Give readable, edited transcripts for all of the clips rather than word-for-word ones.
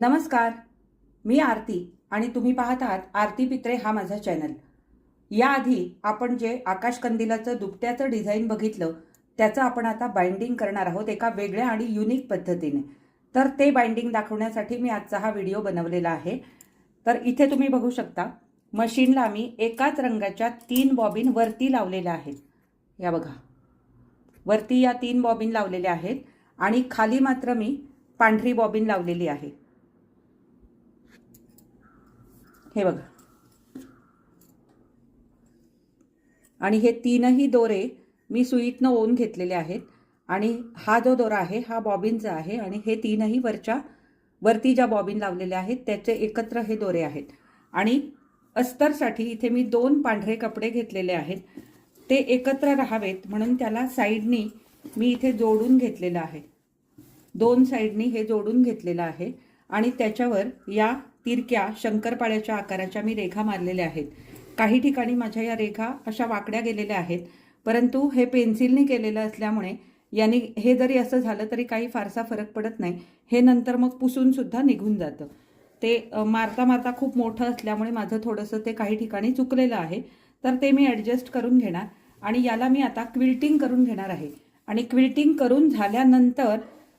नमस्कार, मी आरती आणि तुम्ही पाहत आहात आरती पित्रे हा माझा चॅनल। याआधी आपण जे आकाश कंदिलाचं दुपट्याचं डिझाईन बघितलं त्याचं आपण आता बाइंडिंग करणार आहोत एका वेगळ्या आणि युनिक पद्धतीने। तर ते बाइंडिंग दाखवण्यासाठी मी आजचा हा व्हिडिओ बनवलेला आहे। तर इथे तुम्ही बघू शकता मशीनला मी एकाच रंगाच्या 3 बॉबिन वरती लावलेल्या आहेत। या बघा, वरती या 3 बॉबिन लावलेल्या आहेत आणि खाली मात्र मी पांढरी बॉबिन लावलेली आहे। हे बघा, आणि हे तीनही दोरे मी सुईतनं ओवून घेतलेले आहेत आणि हा जो दोरा आहे हा बॉबिनचा आहे आणि हे तीनही वरती ज्या बॉबिन लावलेल्या आहेत त्याचे एकत्र हे दोरे आहेत। आणि अस्तरसाठी इथे मी 2 पांढरे कपडे घेतलेले आहेत, ते एकत्र राहावेत म्हणून त्याला साइडनी मी इथे जोडून घेतलेलं आहे। 2 साइडनी हे जोडून घेतलेलं आहे आणि त्याच्यावर या तिरक्या शंकरपाळ्याच्या आकाराच्या मी रेघा मारलेल्या आहेत। काही ठिकाणी माझ्या या रेघा अशा वाकड्या गेलेल्या आहेत, परंतु हे पेन्सिलने केलेलं असल्यामुळे यानी हे जरी असं झालं तरी काही फारसा फरक पडत नाही। हे नंतर मग पुसून सुद्धा निघून जातं। ते मारता मारता खूप मोठं असल्यामुळे माझं थोडंसं ते काही ठिकाणी चुकलेलं आहे, तर ते मी ॲडजस्ट करून घेणार आणि याला मी आता क्विल्टिंग करून घेणार आहे। आणि क्विल्टिंग करून झाल्यानंतर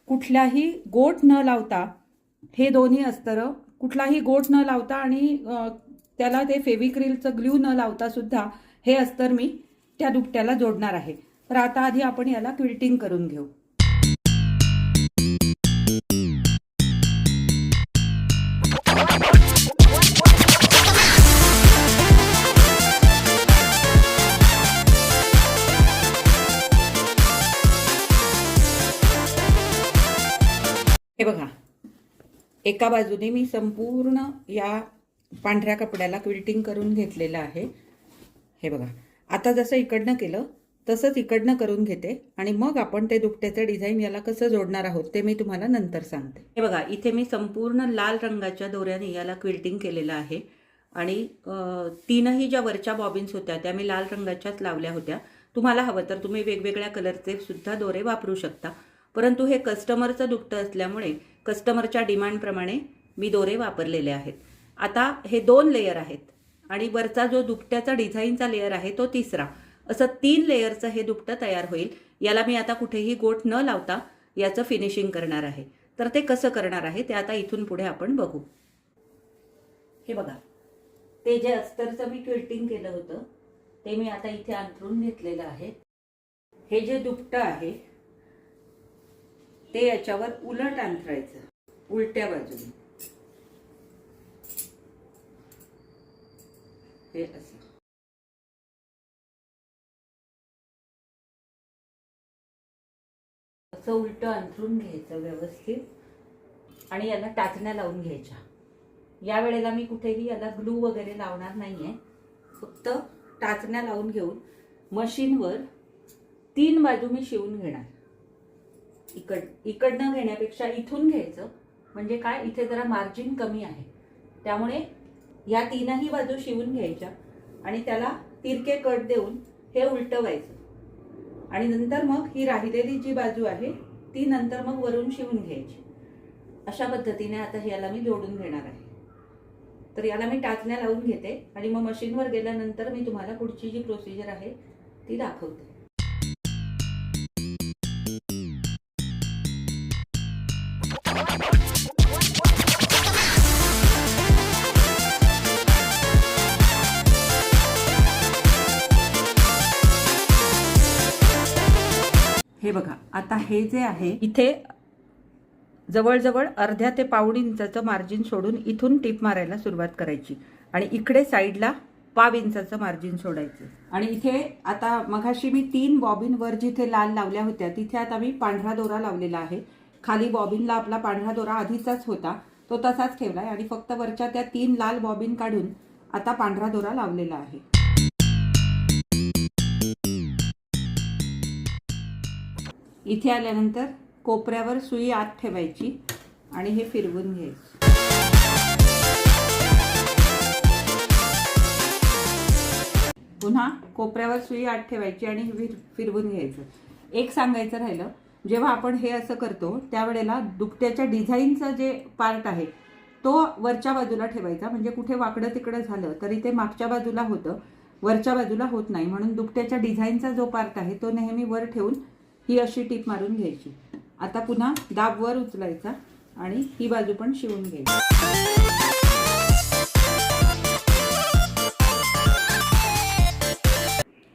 कुठल्याही गोट न लावता हे दोन्ही अस्तर कुठलाही गोट न लावता आणि त्याला ते फेविक्रिलचं ग्लू न लावता सुद्धा हे अस्तर मी त्या दुपट्याला जोडणार आहे। तर आता आधी आपण याला क्विल्टिंग करून घेऊ। हे बघा, एका बाजूने मी संपूर्ण या पांढऱ्या कपड्याला क्विल्टिंग करून घेतलेलं आहे। हे बघा, आता जसं इकडनं केलं तसंच इकडनं करून घेते आणि मग आपण ते दुपट्याचं डिझाईन याला कसं जोडणार आहोत ते मी तुम्हाला नंतर सांगते। हे बघा, इथे मी संपूर्ण लाल रंगाच्या दोऱ्याने याला क्विल्टिंग केलेलं आहे आणि तीनही ज्या वरच्या बॉबिन्स होत्या त्या मी लाल रंगाच्याच लावल्या होत्या। तुम्हाला हवं तर तुम्ही वेगवेगळ्या कलरचे सुद्धा दोरे वापरू शकता, परंतु हे कस्टमरचं दुपटं असल्यामुळे कस्टमरच्या डिमांडप्रमाणे मी दोरे वापरलेले आहेत। आता हे 2 लेयर आहेत आणि वरचा जो दुपट्याचा डिझाईनचा लेयर आहे तो तिसरा, असं 3 लेयरचं हे दुपटं तयार होईल। याला मी आता कुठेही गोट न लावता याचं फिनिशिंग करणार आहे। तर ते कसं करणार आहे ते आता इथून पुढे आपण बघू। हे बघा, ते जे अस्तरचं मी क्विल्टिंग केलं होतं ते मी आता इथे अंथरून घेतलेलं आहे। हे जे दुपटं आहे ते याच्यावर उलट अंथरायचं, उलट्या बाजूने। हे असं उलटं अंथरून घ्यायचं व्यवस्थित आणि याला टाचण्या लावून घ्यायच्या। या वेळेला मी कुठेही याला ग्लू वगैरे लावणार नाहीये, फक्त टाचण्या लावून घेऊन मशीनवर 3 बाजू मी शिवून घेणार। इकडनं घेण्यापेक्षा इथून घ्यायचं, म्हणजे काय, इथे जरा मार्जिन कमी आहे त्यामुळे या 3ही बाजू शिवून घ्यायच्या आणि त्याला तिरके कट देऊन हे उलटवायचं आणि नंतर मग ही राहिलेली जी बाजू आहे ती नंतर मग वरून शिवून घ्यायची। अशा पद्धतीने आता याला मी जोडून घेणार आहे। तर याला मी टाचण्या लावून घेते आणि मग मशीनवर गेल्यानंतर मी तुम्हाला पुढची जी प्रोसिजर आहे ती दाखवते। हे बघा, आता हे जे आहे इथे जवळजवळ अर्ध्या ते पाऊण इंचाचं मार्जिन सोडून इथून टिप मारायला सुरुवात करायची आणि इकडे साईडला पाव इंचाचं मार्जिन सोडायचं। आणि इथे आता मघाशी मी 3 बॉबिन वर जिथे लाल लावल्या होत्या तिथे आता मी पांढरा दोरा लावलेला आहे। खाली बॉबिनला आपला पांढरा दोरा आधीचाच होता तो तसाच ठेवलाय आणि फक्त वरच्या त्या 3 लाल बॉबिन काढून आता पांढरा दोरा लावलेला आहे। इथे आल्यानंतर कोपऱ्यावर सुई आत ठेवायची आणि हे फिरवून घ्यायचं। पुन्हा कोपऱ्यावर सुई आत ठेवायची आणि फिरवून घ्यायचं। एक सांगायचं राहिलं, जेव्हा आपण हे असं करतो त्यावेळेला दुपट्याच्या डिझाईनचं जे पार्ट आहे तो वरच्या बाजूला ठेवायचा, म्हणजे कुठे वाकडं तिकडं झालं तरी ते मागच्या बाजूला होतं, वरच्या बाजूला होत नाही. म्हणून दुपट्याच्या डिझाईनचा जो पार्ट आहे तो नेहमी वर ठेवून ही अशी टीप मारून घ्यायची. आता पुन्हा दाब वर उचलायचा आणि ही बाजू पण शिवून घ्यायची.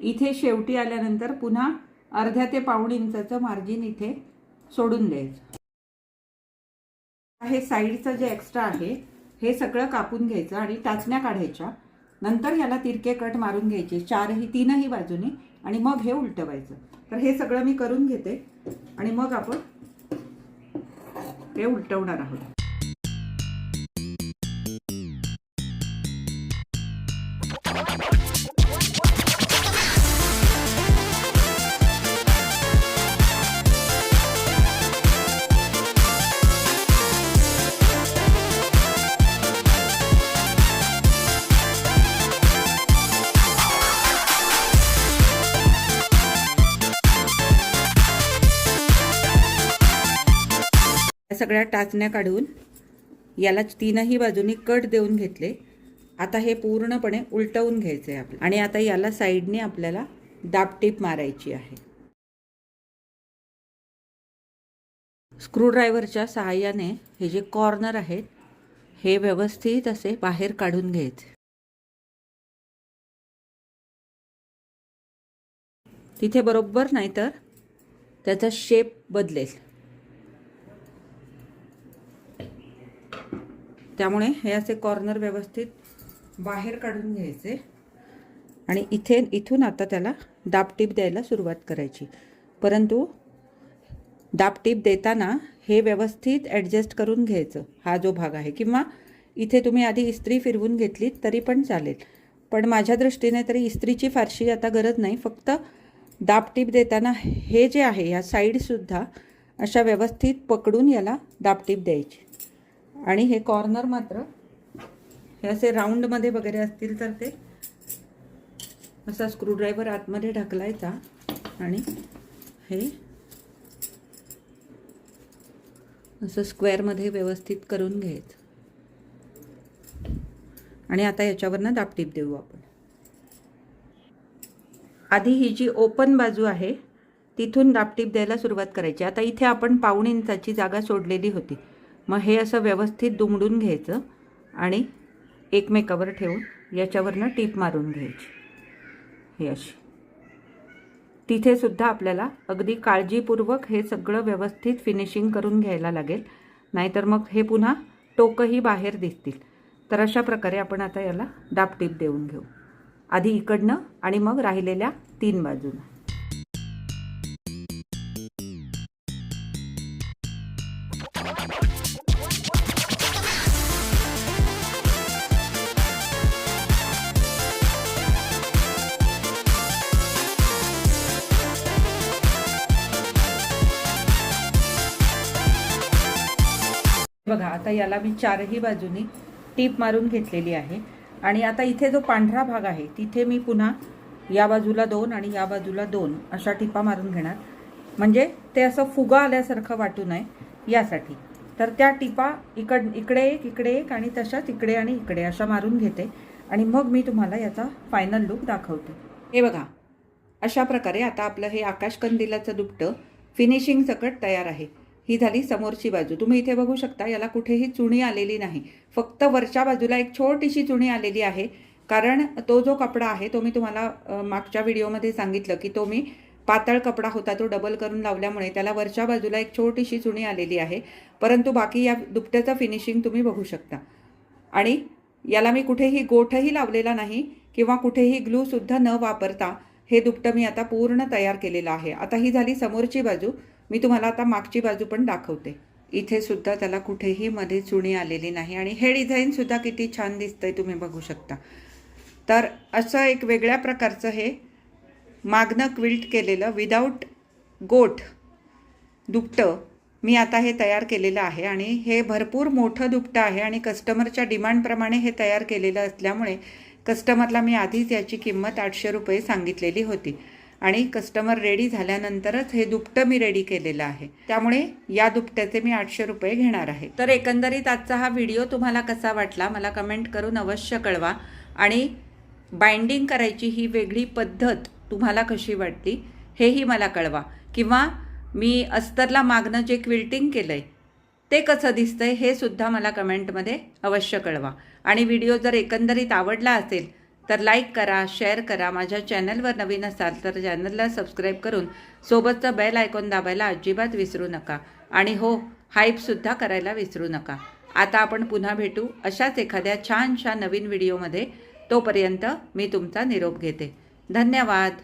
इथे शेवटी आल्यानंतर पुन्हा अर्ध्या ते पाऊण इंचाचं मार्जिन इथे सोडून द्यायचं. हे साईडचं जे एक्स्ट्रा आहे हे सगळं कापून घ्यायचं आणि टाचण्या काढायच्या. नंतर याला तिरके कट मारून घ्यायचे तीनही बाजूने आणि मग हे उलटवायचं. तर हे सगळं मी करून घेते आणि मग आपण हे उलटवणार आहोत. सगळ्या टाचण्या काढून याला तीनही बाजूनी कट देऊन घेतले. आता हे पूर्णपणे उलटवून घ्यायचे आहे आणि आता याला साईडने आपल्याला दाबटीप मारायची आहे. स्क्रूड्रायव्हरच्या सहाय्याने हे जे कॉर्नर आहेत हे व्यवस्थित असे बाहेर काढून घ्यायचे. तिथे बरोबर नाही तर त्याचा शेप बदलेल, त्यामुळे हे असे कॉर्नर व्यवस्थित बाहेर काढून घ्यायचे आणि इथून आता त्याला दाबटीप द्यायला सुरुवात करायची. परंतु दाबटीप देताना हे व्यवस्थित ॲडजस्ट करून घ्यायचं, हा जो भाग आहे. किंवा इथे तुम्ही आधी इस्त्री फिरवून घेतली तरी पण चालेल, पण माझ्या दृष्टीने तरी इस्त्रीची फारशी आता गरज नाही. फक्त दाबटीप देताना हे जे आहे या साईडसुद्धा अशा व्यवस्थित पकडून याला दाबटीप द्यायची. आणि हे कॉर्नर मात्र हे असे राऊंडमध्ये वगैरे असतील तर ते असा स्क्रूड्रायव्हर आतमध्ये ढकलायचा आणि हे असं स्क्वेअरमध्ये व्यवस्थित करून घ्यायचं. आणि आता याच्यावरनं दाबटीप देऊ आपण. आधी ही जी ओपन बाजू आहे तिथून दाबटीप द्यायला सुरुवात करायची. आता इथे आपण पाऊण इंचाची जागा सोडलेली होती, मग हे असं व्यवस्थित दुमडून घ्यायचं आणि एकमेकावर ठेवून याच्यावरनं टीप मारून घ्यायची. हे अशी तिथे सुद्धा आपल्याला अगदी काळजीपूर्वक हे सगळं व्यवस्थित फिनिशिंग करून घ्यायला लागेल, नाहीतर मग हे पुन्हा टोकही बाहेर दिसतील. तर अशा प्रकारे आपण आता याला दाबटीप देऊन घेऊ, आधी इकडनं आणि मग राहिलेल्या 3 बाजूंना. बघा आता याला मी 4ही बाजूनी टीप मारून घेतलेली आहे. आणि आता इथे जो पांढरा भाग आहे तिथे मी पुन्हा या बाजूला 2 आणि या बाजूला 2 अशा टिपा मारून घेणार, म्हणजे ते असं फुगा आल्यासारखं वाटू नये यासाठी. तर त्या टिपा इकडे एक आणि तशाच इकडे आणि इकडे अशा मारून घेते आणि मग मी तुम्हाला याचा फायनल लुक दाखवते. हे बघा अशा प्रकारे आता आपलं हे आकाशकंदिलाचं दुपटं फिनिशिंग सकट तयार आहे. ही झाली समोरची बाजू. तुम्ही इथे बघू शकता याला कुठेही चुणी आलेली नाही, फक्त वरच्या बाजूला एक छोटीशी चुणी आलेली आहे. कारण तो जो कपडा आहे तो मी तुम्हाला मागच्या व्हिडिओमध्ये सांगितलं की तो मी पातळ कपडा होता तो डबल करून लावल्यामुळे त्याला वरच्या बाजूला एक छोटीशी चुणी आलेली आहे. परंतु बाकी या दुपट्याचं फिनिशिंग तुम्ही बघू शकता. आणि याला मी कुठेही गोठही लावलेला नाही किंवा कुठेही ग्लूसुद्धा न वापरता हे दुपटं मी आता पूर्ण तयार केलेलं आहे. आता ही झाली समोरची बाजू. मी तुम्हाला आता मागची बाजू पण दाखवते. इथे सुद्धा त्याला कुठेही मध्ये चुणी आलेली नाही आणि हे डिझाईनसुद्धा किती छान दिसतंय तुम्ही बघू शकता. तर असं एक वेगळ्या प्रकारचं हे मागनं क्विल्ट केलेलं विदाऊट गोठ दुपटं मी आता हे तयार केलेलं आहे. आणि हे भरपूर मोठं दुपटं आहे आणि कस्टमरच्या डिमांडप्रमाणे हे तयार केलेलं असल्यामुळे कस्टमरला मी आधीच याची किंमत 800 रुपये सांगितलेली होती. आणि कस्टमर रेडी झाल्यानंतरच हे दुपटं मी रेडी केलेलं आहे. त्यामुळे या दुपट्याचे मी 800 रुपये घेणार आहे. तर एकंदरीत आजचा हा व्हिडिओ तुम्हाला कसा वाटला मला कमेंट करून अवश्य कळवा. आणि बाइंडिंग करायची ही वेगळी पद्धत तुम्हाला कशी वाटली हेही मला कळवा. किंवा मी अस्तरला मागणं जे क्विल्टिंग केलं आहे ते कसं दिसतंय हे सुद्धा मला कमेंटमध्ये अवश्य कळवा. आणि व्हिडिओ जर एकंदरीत आवडला असेल तर लाईक करा, शेअर करा. माझ्या चॅनलवर नवीन असाल तर चॅनलला सबस्क्राईब करून सोबतचा बेल आयकॉन दाबायला अजिबात विसरू नका. आणि हो, हाईपसुद्धा करायला विसरू नका. आता आपण पुन्हा भेटू अशाच एखाद्या छानशा नवीन व्हिडिओमध्ये. तोपर्यंत मी तुमचा निरोप घेते. धन्यवाद.